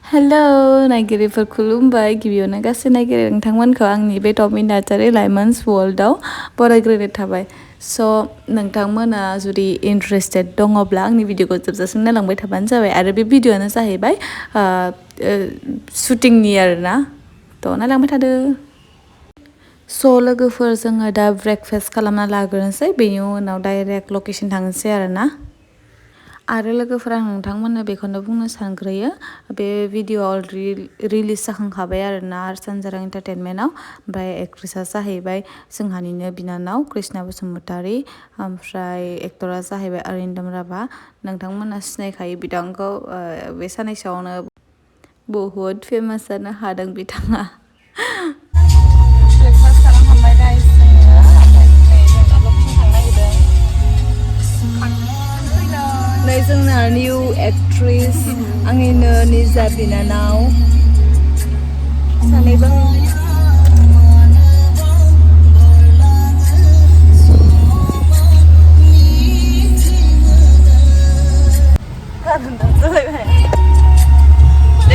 Hello नायगिरिफोर खुलुमबाय गिबियावनो गासै नायगिरि नोंथांमोनखौ आंनि बे टप नार्जारि लाइमोन्स वर्ल्डआव बरायग्रोनाय थाबाय स' नोंथांमोना जुदि इन्टारेस्टेड दङब्ला आंनि भिडिअखौ जोबजासिम नायलांबाय थाबानो जाबाय आरो बे भिडिअआनो जाहैबाय शुटिंनि आरोना थ' नायलांबाय थादो स' लोगोफोर जोङो दा ब्रेकफास्ट खालामना लाग्रोनोसै बेनि उनाव डाइरेक्ट लकेसन थांनोसै आरोना आरो लोगोफोर आं नोंथांमोननो बेखौनो बुंनो सानग्रोयो बे भिडिअ'आ अलरेडि रिलिज जाखांखाबाय आरोना सानजारां एन्टारटेनमेन्टआव ओमफ्राय एक्ट्रेसआ जाहैबाय जोंहानिनो बिनानाव कृष्णा बसुमतारी ओमफ्राय एक्टरा जाहैबाय अरिन्दम राभा नोंथांमोना सिनायखायो बिथांखौ बे साननैसोआवनो बहुद फेमास जानो हादों बिथाङा ब्रेकफास्ट खालामखांबाय गाइस जोङो ओमफ्राय नै जों दा लकेसन थांनो नागिरदों नै जोंना निउ एक्ट्रेस आंनिनो निजा बिनानाव सानैबो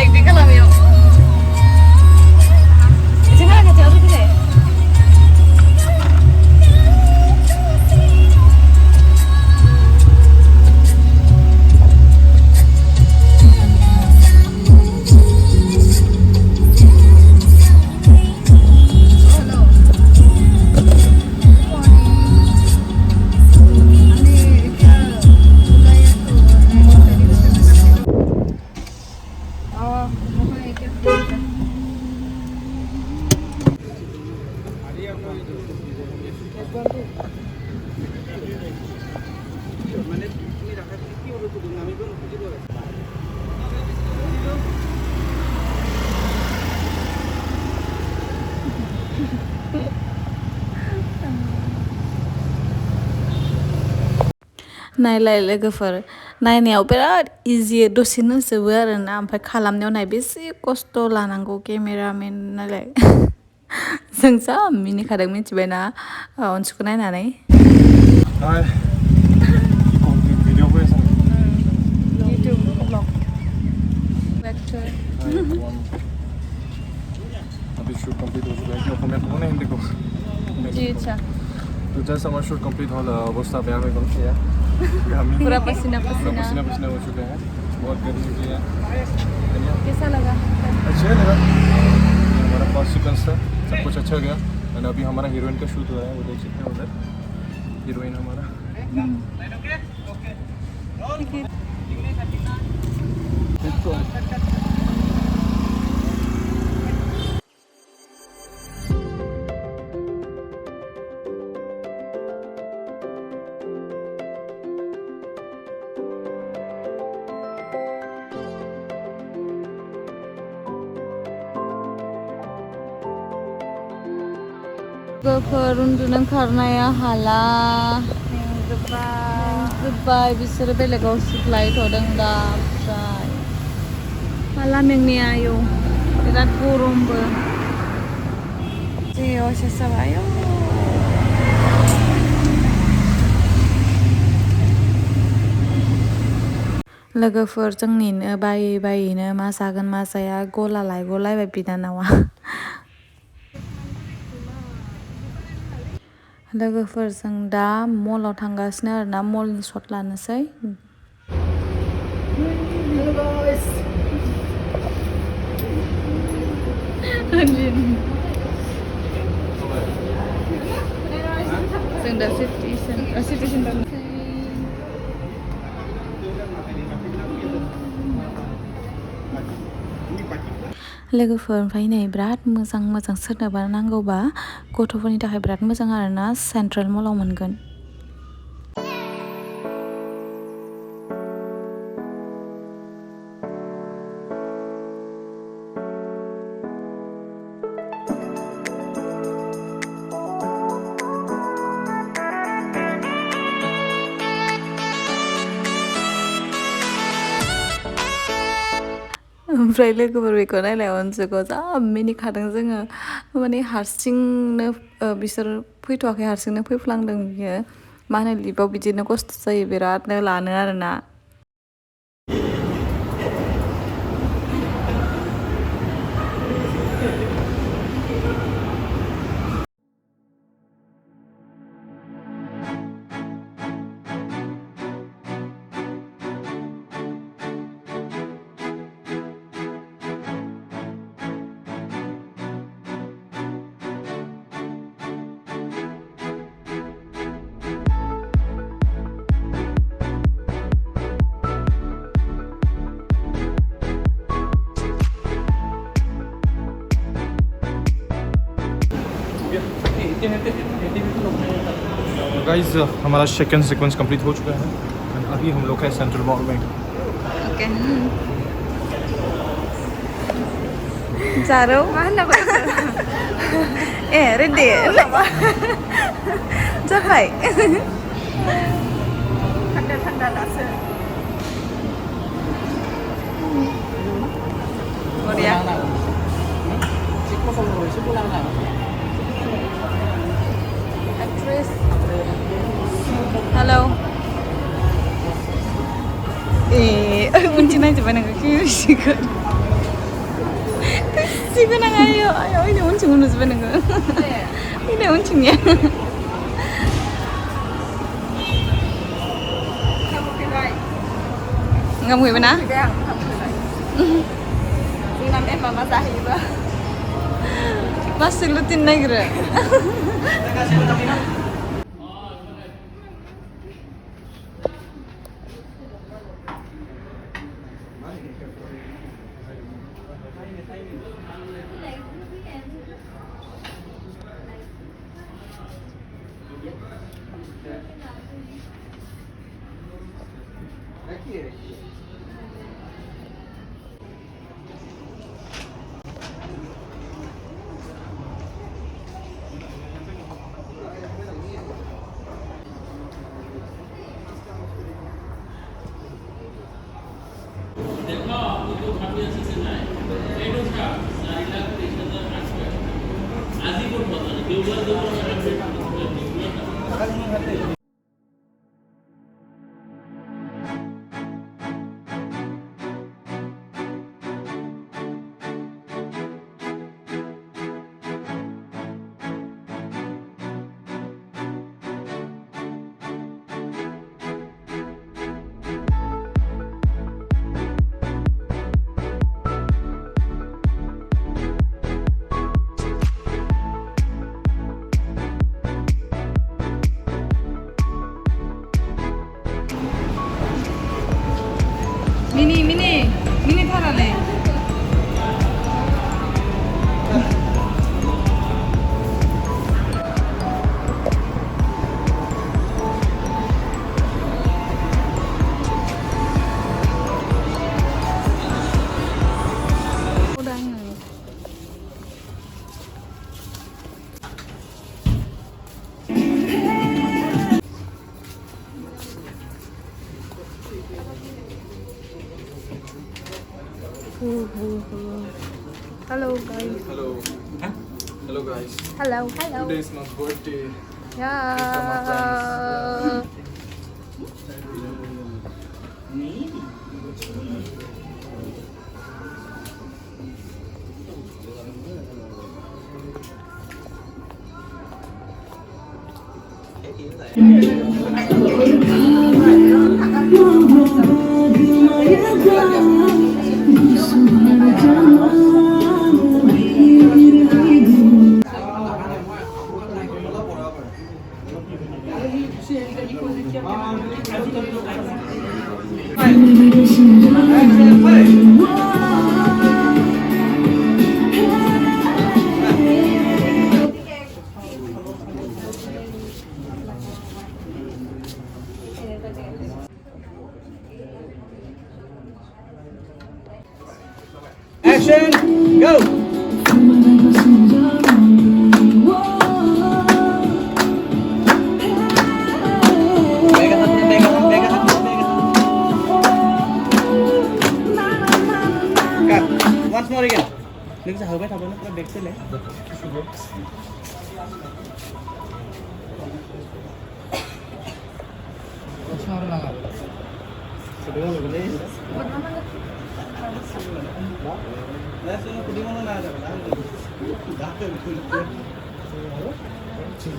एक्टिं खालामैयाव एसे बारा खाथियाव फैलाय नायलाय लोगोफोर नायनायाव बिराद इजि दसेनो जोबो आरोना ओमफ्राय खालामनायाव नाय बेसे खस्थ' लानांगौ केमेरामेन नालाय जों जा मिनिखादों मिथिबायना अनसुखौ नायनानै अभी शूट कंप्लीट हो चुका है कि অসমীয়া কোনে হিন্দী কো जी अच्छा तो जस्ट हमारा शूट कंप्लीट हो अवस्था बेया में कम किया पूरा पसीना पसीना पसीना हो चुका है बहुत गर्मी हुई है कैसा लगा अच्छा लगा हमारा फर्स्ट सीक्वेंस था सब कुछ अच्छा गया और अभी हमारा हीरोइन का शूट हो रहा है वो देख सकते हैं उधर हीरोइन हमारा लोगोफोर उन्दुनो ओंखारनाया हाला मेंजोब्बाय बिसोरो बेलेगाव सुख्लायथ'दों दा ओमफ्राय हाला मेंनाया आयौ बिराद गरमबो जि अयसास जाबाय आयौ लोगोफोर जोंनिनो बायै बायैनो मा जागोन मा जाया गलायबाय बिनानावा लोगोफोरजों दा मलाव थांगासिनो आरोना मलनि शट लानोसै जों दा सिटि सेन्टार लोगोफोर ओमफ्राय नै बिराद मोजां सोरनोबा नांगौबा गथ'फोरनि थाखाय बिराद मोजां आरोना सेन्ट्रेल मलाव मोनगोन ओमफ्राय लोगोफोर बेखौ नायलाय अनसुखौ जा मिनिखादों जोङो माने हारसिंनो बिसोर फैथ'वाखै हारसिंनो फैफ्लांदों बियो मा होनो लिफआव बिदिनो खस्थ' जायो बिरादनो लानो आरोना गाइस हमारा सेकंड सीक्वेंस कंप्लीट हो चुका है and अभी हम लोग हैं central mall Mein Oke. Jaro. Mana kok? Ready. Capai. Tanda-tanda dasar. Korea. Actress. Hello. Uncin aja mana kaki sikut. Sikut nang ayo ini uncin unus mana kak? Ini uncingnya. Nggak mau gimana? Sinam mama sahiba. Masih lutin negara. Mini tharale. Hello guys. Hello hello guys Hello. Today is my birthday Ya. Action, go! Cut. Once more again. Look sa hawak habang na back sila.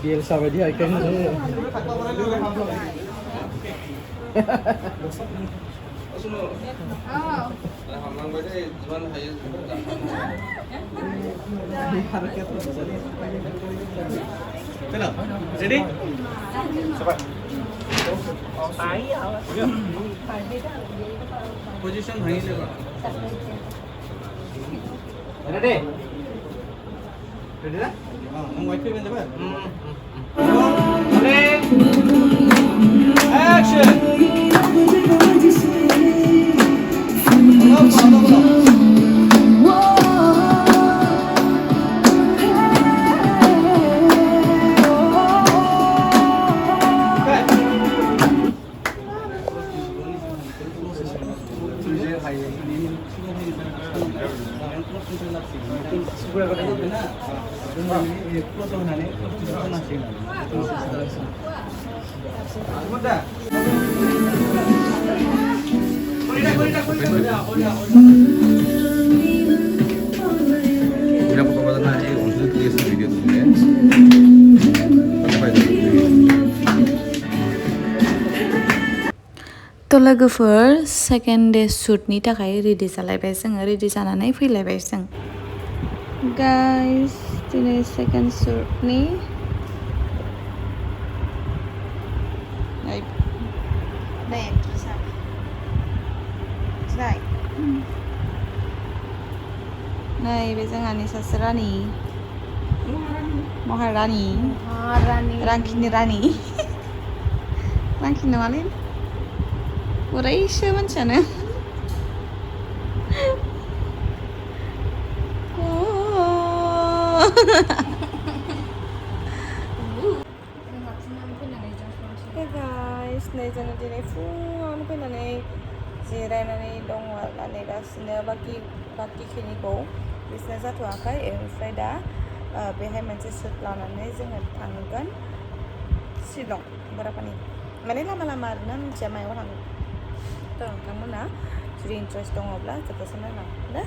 Biar sama dia ikan ni. Hello, ready? Position भाई ले. Ready? Ready na? Nang white feel ba? Rolling. Action. Bilang pengobatan aja, untuk tulis video tuh ya. तो लोगोफोर second day शूटनि थाखाय ready जालायबाय जोङो ready जानानै फैलायबाय जों guys दिनै सेकेन्ड शूटनि नैबे जोंहानि सासे रानि महारानि रांखिनि रानि रांखि नङालै बोरैसो मानसियानो Hey guys, नै जोङो दिनै फुङावनो फैनानै जिरायनानै दङ आरोना नेगासिनो बाखिखिनिखौ बिसोरना जाथ'वाखै ओमफ्राय दा बेहाय मोनसे सुट लानानै जोङो थांगोन शिलं बरापानि माने लामा लामा आरोना मिथिया मायाव थांगोन थ' नोंथांमोना जुदि इन्टारेस्ट दङब्ला जोबजासिम नायलांदो दे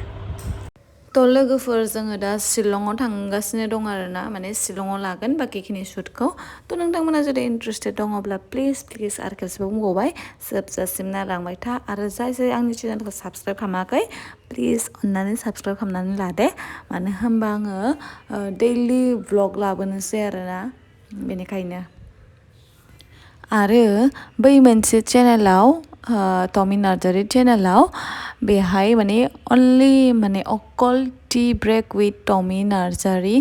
थ' लोगोफोर जोङो दा शिलंआव थांगासिनो दं आरोना माने शिलंआव लागोन बाखिखिनि शुटखौ थ' नोंथांमोना जुदि इन्टारेस्टेड दङब्ला प्लिज आरो खेबसेबाव बुंबावबाय जोबजासिम नायलांबाय था आरो जाय आंनि चेनेलखौ साबस्क्राइब खालामाखै प्लिज अननानै साबस्क्राइब खालामनानै ला दे मानो होनबा आङो दैलि व्लग लाबोनोसै आरोना बेनिखायनो आरो बै मोनसे चेनेलाव टमी नार्जारी चेनेलाव बेहाय माने अनलि माने अकल tea break with Tommy Narzary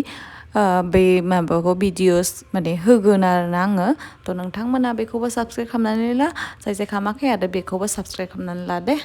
बे माबाखौ भिडिअस माने होगोन आरोना आङो थ' नोंथांमोना बेखौबो साबस्क्राइब खालामनानै ला जाय खालामाखै आरो बेखौबो साबस्क्राइब खालामनानै ला दे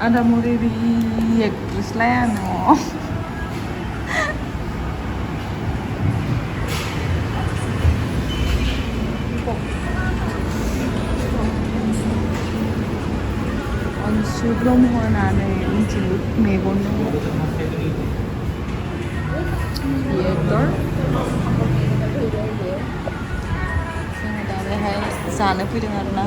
Ada murid di Krislan oh. Sebelum होनानै मिथियो मेगन थियेटार जोङो दा बेहाय जानो फैदों आरोना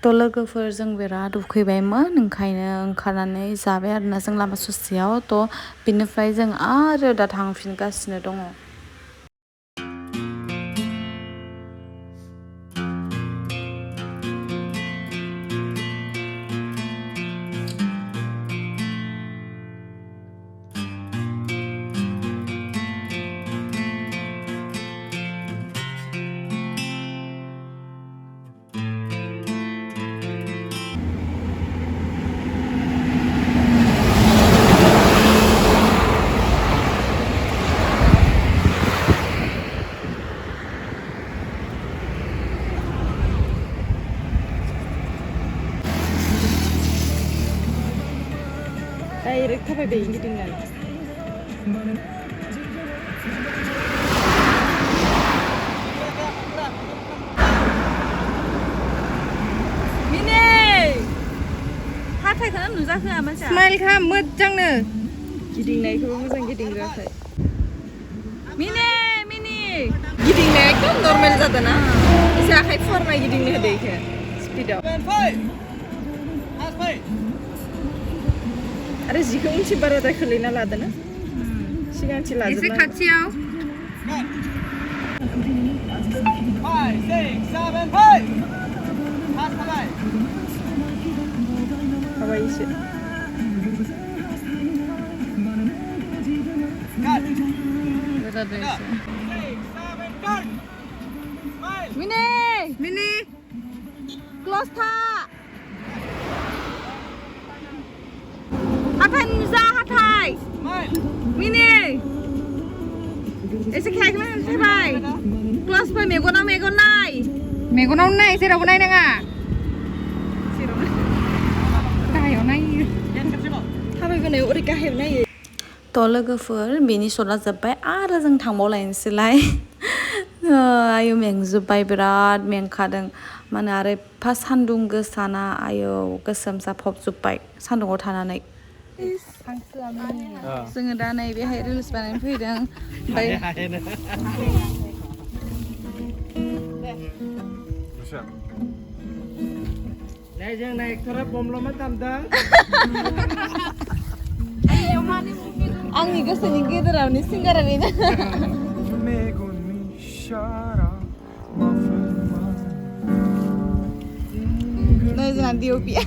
थ' लोगोफोर जों बिराद उखैबायमोन ओंखायनो ओंखारनानै जाबाय आरोना जों लामा ससेयाव थ' बिनिफ्राय जों आरो दा थांफिनगासिनो दङ Direct थाबायबाय गिदिंनानै मिने हाथायखौनो नुजाखोआ मानसिया स्माइल खालाम मोजांनो गिदिंनायखौबो मोजां गिदिंग्राखै मिनि गिदिंनाया एकदम नर्मेल जादों ना एसे आखाइ फुवारनाय गिदिंनो होदो इखो स्पिडाव आरो जिखौ उनथि बाराद्राय खोलैना लादों ना सिगांथि एसे लाजोबना खाथियाव 5, 6, 7, 5. Pass the हाबाय एसे मिनि क्लस था हाथाय नुजा हाथाय मिनि एसे खायाखैमोन फैबाय क्लस फै मेगनाव मेगन नाय मेगनाव नाय जेरावबो नायनाङा गाहायाव नायो थाबायबोनायाव ओरै गाहायाव नायो थ' लोगोफोर बेनि सटआ जोब्बाय आरो जों थांबावलायनोसैलाय आयौ मेंजोब्बाय बिराद मेंखादों माने आरो एफा सान्दुं गोसाना आयौ गोसोम जाफबजोब्बाय सान्दुङाव थानानै जोङो दा नैबेहाय रिल्स बानायनो फैदों ओमफ्राय जों एक्टरा बमल'मा दामदों आंनि गोसोनि गेजेरावनो सिंगारा बेनो Megonni Ishara नै जोंना डिअपिया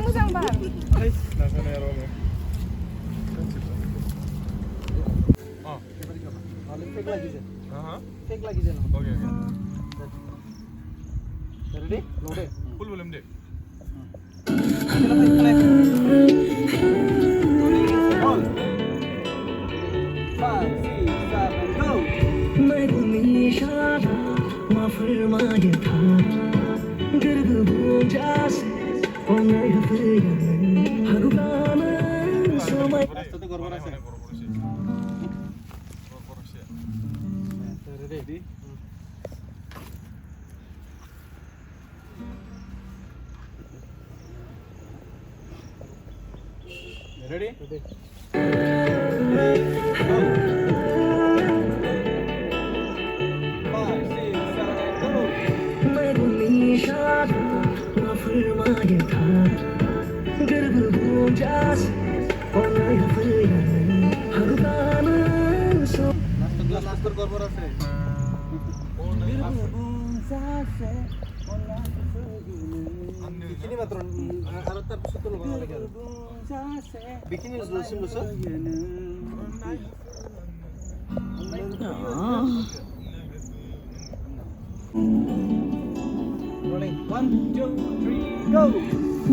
मोजां बार फेक lagi je Okay. ready loaded Full volume deh. Megonni Ishara mafirmaya tha garg bhoja se onay hafya harukan somay Astaga gorgor ase ready ready Megonni Ishara mafirmaya tha garg bhoja se onay hafya harukan last gorgor ase Bikini matron alat terpisah tuh loh lagi. Bikini lusim lusa. Rolling 1, 2, 3, go.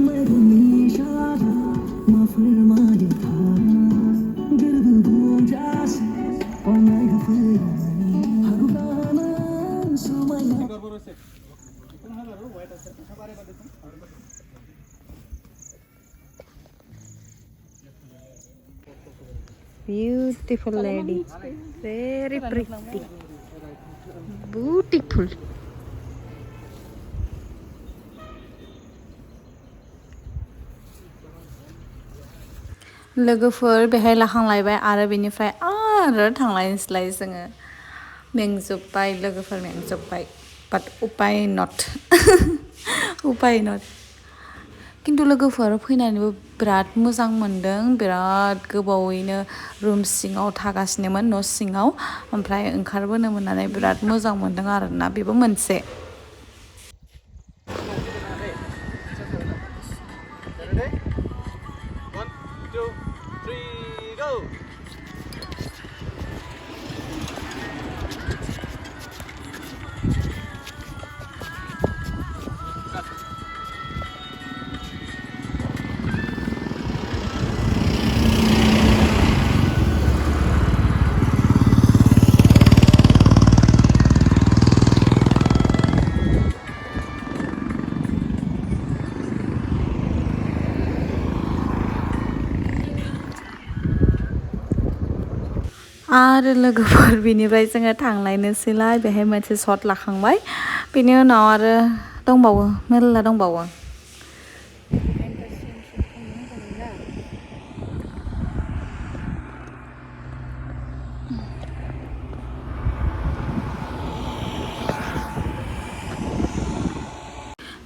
Megonni Ishara mafirmaya tha garg bhoja se onay hafya harukan somay Gorgor ase. Itu hal baru white ase. Sabare pada itu. beautiful lady very pretty beautiful लोगोफोर बेहाय लाखांलायबाय आरो बेनिफ्राय आरो थांलायनोसैलाय जोङो मेंजोब्बाय लोगोफोर मेंजोब्बाय बाट उपाय नट खिन्थु लोगोफोर फैनानैबो बिराद मोजां मोनदों बिराद गोबावैनो रुम सिङाव थागासिनोमोन न' सिङाव ओमफ्राय ओंखारबोनो मोननानै बिराद मोजां मोनदों आरोना बेबो मोनसे Ready? 1, 2, 3, go. आरो लोगोफोर बिनिफ्राय जोङो थांलायनोसैलाय बेहाय मोनसे शट लाखांबाय बेनि उनाव आरो दंबावो मेरला दंबावो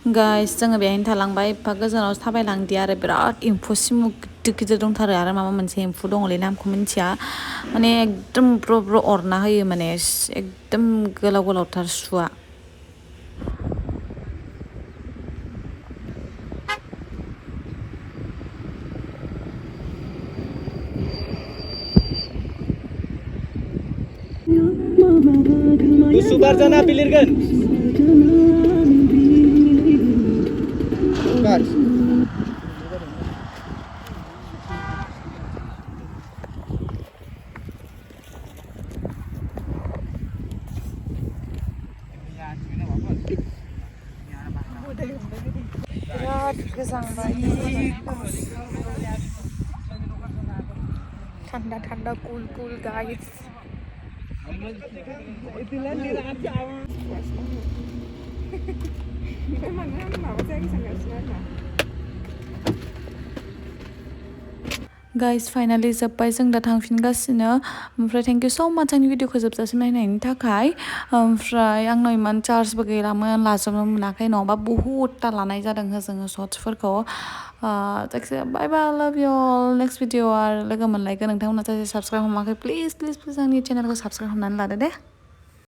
गाइस जोङो बेहायनो थालांबाय एफा गोजानाव थाबायलांदि आरो बिराद एम्फौ सिमु गिदिर गिदिर दंथारो आरो माबा मोनसे एम्फौ दङलै नामखौ मिन्थिया माने एकदम ब्र ब्र अरना होयो माने एकदम गोलाव गोलावथार सुआ गुसु बार जाना बिलिरगोन बार बिराद गोजांबाय थान्दा थान्दा कुल कुल गाइस गाइस फाइनालि जोब्बाय जों दा थांफिनगासिनो ओमफ्राय थेंक इउ स' माच आंनि भिडिअखौ जोबजासिम नायनायनि थाखाय ओमफ्राय आंनाव इमान चार्जबो गैलामोन लाजोबनो मोनाखै नङाबा बहुदता लानाय जादों जोङो शर्ट्सफोरखौ जायखिजाया बाय बाय लाभ इउ अल नेक्स्ट भिडिअ आरो लोगो मोनलायगोन नोंथांमोना साबस्क्राइब खालामाखै प्लिज प्लिज प्लिज आंनि चेनेलखौ साबस्क्राइब खालामनानै लादो दे